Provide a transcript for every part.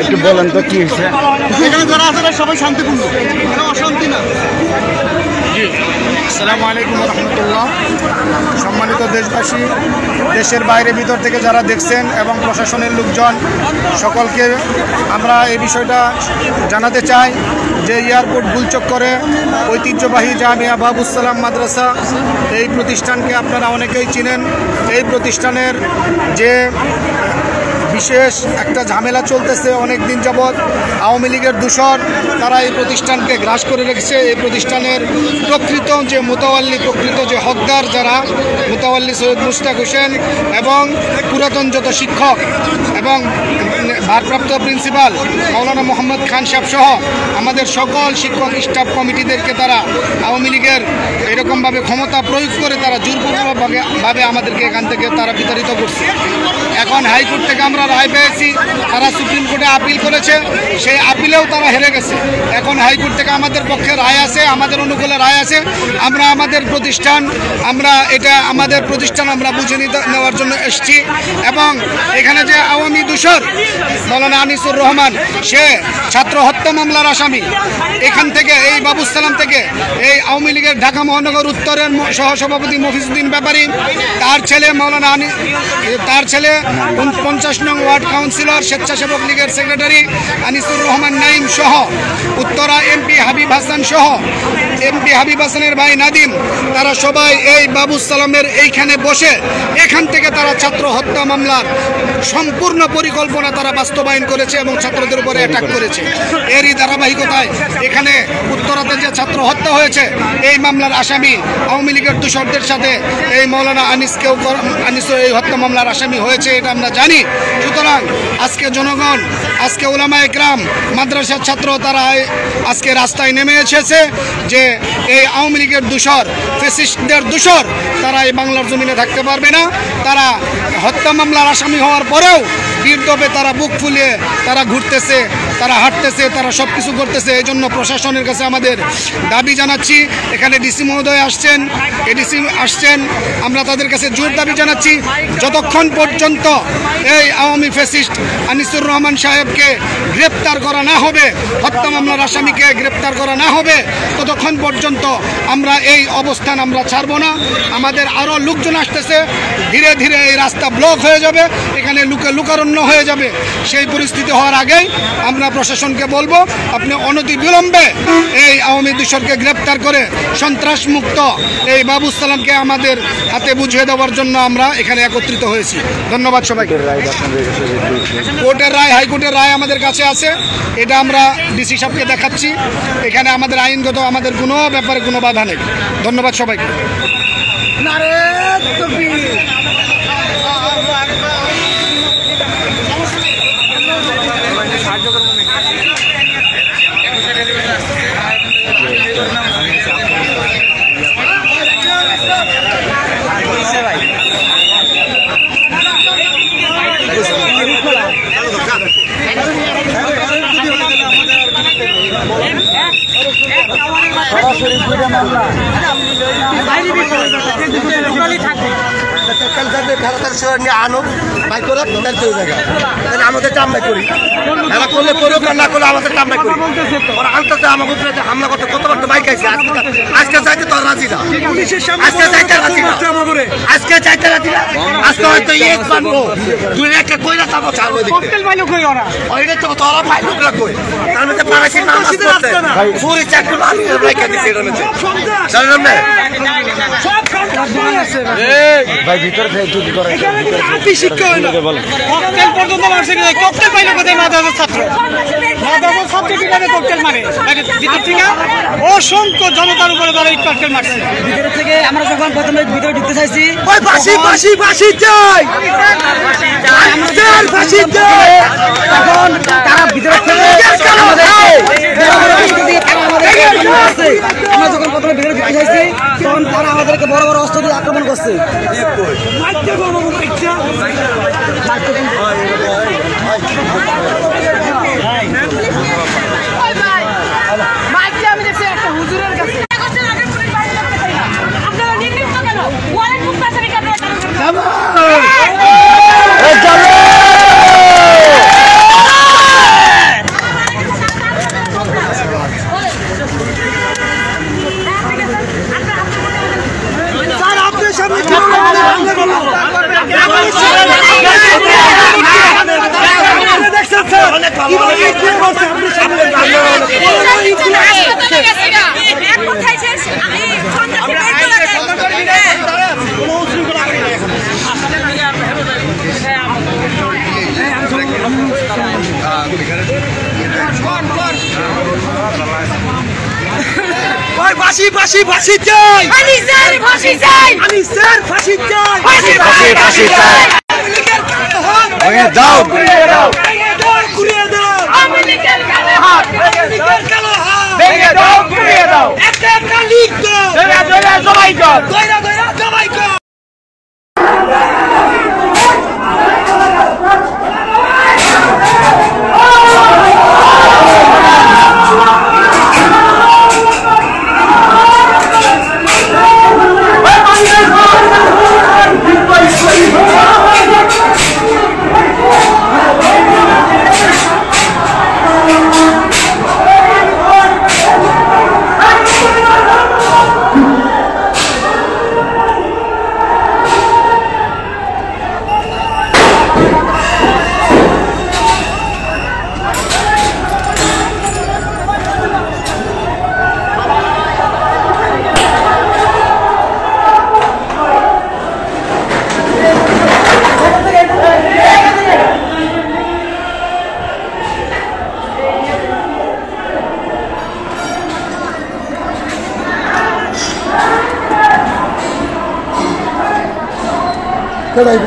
একটু বলেন তো কি হয়েছে? এখানে যারা আছে সবাই শান্তিপূর্ণ, অশান্তি না। আসসালামু আলাইকুম রহমতুল্লাহ। সম্মানিত দেশবাসী, দেশের বাইরে ভিতর থেকে যারা দেখছেন এবং প্রশাসনের লোকজন সকলকে আমরা এই বিষয়টা জানাতে চাই যে এয়ারপোর্ট গুলচক্করে ঐতিহ্যবাহী জামিয়া বাবুস সালাম মাদ্রাসা, এই প্রতিষ্ঠানকে আপনারা অনেকেই চিনেন। এই প্রতিষ্ঠানের যে বিশেষ একটা ঝামেলা চলতেছে অনেক দিন যাবৎ, আওয়ামী লীগের দূষর তারা এই প্রতিষ্ঠানকে গ্রাস করে রেখেছে। এই প্রতিষ্ঠানের প্রকৃত যে হকদার যারা মোতাওয়াল্লি সৈয়দ মুশতাক হোসেন এবং পুরাতন যত শিক্ষক এবং ভারপ্রাপ্ত প্রিন্সিপাল মাওলানা মোহাম্মদ খান সাহেব সহ আমাদের সকল শিক্ষক স্টাফ কমিটিদেরকে তারা আওয়ামী লীগের এরকমভাবে ক্ষমতা প্রয়োগ করে তারা জোরপূর্বকভাবে আমাদেরকে এখান থেকে তারা বিতাড়িত করছে। এখন হাইকোর্ট থেকে আমরা রায় পেয়েছি, তারা সুপ্রিম কোর্টে আপিল করেছে, সেই আপিলেও তারা হেরে গেছে। এখন হাইকোর্ট থেকে আমাদের পক্ষে রায় আছে, আমাদের অনুকূলে রায় আছে। আমরা আমাদের প্রতিষ্ঠান আমরা বুঝে নেওয়ার জন্য এসেছি। এবং এখানে যে আওয়ামী দূষর মৌলানা আনিসুর রহমান, সে ছাত্র হত্যা মামলার আসামি। এখান থেকে এই বাবুস সালাম থেকে এই আওয়ামী লীগের ঢাকা মহানগর উত্তরের সহসভাপতি মফিজউদ্দিন ব্যাপারী, তার ছেলে 50 নং ওয়ার্ড কাউন্সিলর স্বেচ্ছাসেবক লীগের সেক্রেটারি আনিসুর রহমান নাইম সহ উত্তরা এমপি হাবিব হাসানের ভাই নাদিম, তারা সবাই এই বাবুস সালামের এইখানে বসে এখান থেকে তারা ছাত্র হত্যা মামলার সম্পূর্ণ পরিকল্পনা তারা বাস্তবায়ন করেছে এবং ছাত্রদের উপরে অ্যাটাক করেছে। এরই ধারাবাহিকতায় এখানে উত্তরাতে যে ছাত্র হত্যা হয়েছে, এই মামলার আসামি আওয়ামী লীগের দূষরদের সাথে এই মৌলানা আনিসও এই হত্যা মামলার আসামি হয়েছে, এটা আমরা জানি। সুতরাং আজকে জনগণ, আজকে উলামা একরাম, মাদ্রাসার ছাত্র তারা আজকে রাস্তায় নেমে এসেছে যে এই আওয়ামী লীগের দূষর, ফ্যাসিস্টদের দূষর তারা এই বাংলার জমিনে থাকতে পারবে না। তারা হত্যা মামলার আসামি হওয়ার পরেও বীরদবে তারা বুক ফুলিয়ে তারা ঘুরতেছে, তারা হাঁটতেছে, তারা সব কিছু করতেছে। এই জন্য প্রশাসনের কাছে আমাদের দাবি জানাচ্ছি। এখানে ডিসি মহোদয় আসছেন, এডিসি আসছেন, আমরা তাদের কাছে জোর দাবি জানাচ্ছি যতক্ষণ পর্যন্ত এই আওয়ামী ফ্যাসিস্ট আনিসুর রহমান সাহেবকে গ্রেপ্তার করা না হবে, হত্যা মামলার আসামিকে গ্রেপ্তার করা না হবে, ততক্ষণ পর্যন্ত আমরা এই অবস্থান আমরা ছাড়ব না। আমাদের আরও লোকজন আসতেছে, ধীরে ধীরে এই রাস্তা ব্লক হয়ে যাবে, এখানে লুকারণ্য হয়ে যাবে। সেই পরিস্থিতি হওয়ার আগেই আমরা প্রশাসনকে বলবো, আপনি অনতিবিলম্বে এই আওয়ামী দূষরকে গ্রেপ্তার করে সন্ত্রাসমুক্ত এই বাবুস সালামকে আমাদের হাতে বুঝিয়ে দেওয়ার জন্য আমরা এখানে একত্রিত হয়েছি। ধন্যবাদ সবাইকে। কোর্টের রায়, হাইকোর্টের রায় আমাদের কাছে আছে, এটা আমরা ডিসি সাহেবকে দেখাচ্ছি। এখানে আমাদের আইনগত আমাদের কোনো ব্যাপারে কোনো বাধা নেই। ধন্যবাদ সবাইকে। আমাদের কামড়াই করি, এরা করলে করুক আর না করলে আমাদের কামড়াই করি। ওরা আনতে আমাকে হামলা করতে কতবার তো বাইক আইছে। আজকে যাইতে তো রাজি না, আজকে যাইতে রাজি না, আজকে যাইতে রাজি না। আজকে হয়তো এক বানবো, দুই একটা কইরা তারপর ছাড়বো। ককটেল মাইলো কই ওরা, ওইটা তো তোরা ভাই লোকরা কই, তার মধ্যে পারাসি নামাজ পড়তে পুরি চাকরি আমি রাইখা দিছি। এর মধ্যে জানেন না সব ভাই ভিতরে থেকে কি করে কি শিক্ষা হয় না। ককটেল পর্যন্ত মারছে না, ককটেল পাইলো কোথায়? মাদ্রাসার ছাত্র, মাদ্রাসার ছাত্র কিভাবে ককটেল মারে? ভিতর থেকে অসংখ্য জনতার উপরে তারা এই ককটেল মারছে। ভিতর থেকে আমরা যখন প্রথমে ভিতরে ঢুকতে চাইছি, ওই ফাঁসি ফাঁসি ফাঁসি চাই, আমাদের ফাঁসি চাই, তখন তারা ভিতর থেকে আমরা যখন প্রথমে ভিতরে ঢুকতে চাইছি, তখন তারা আমাদেরকে বড় বড় অস্ত্র দিয়ে আক্রমণ করছে। ফাঁসি ফাঁসি ফাঁসি চাই, ফাঁসি চাই, ফাঁসি চাই, ফাঁসি চাই, ভেঙে দাও, ঘুরিয়ে দাও, ঘুরিয়ে দাও, ভেঙে দাও, ঘুরিয়ে দাও, একটা একটা লিখ দাও, দইরা দইরা জবাই কর, দইরা দইরা জবাই কর।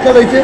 Cadê?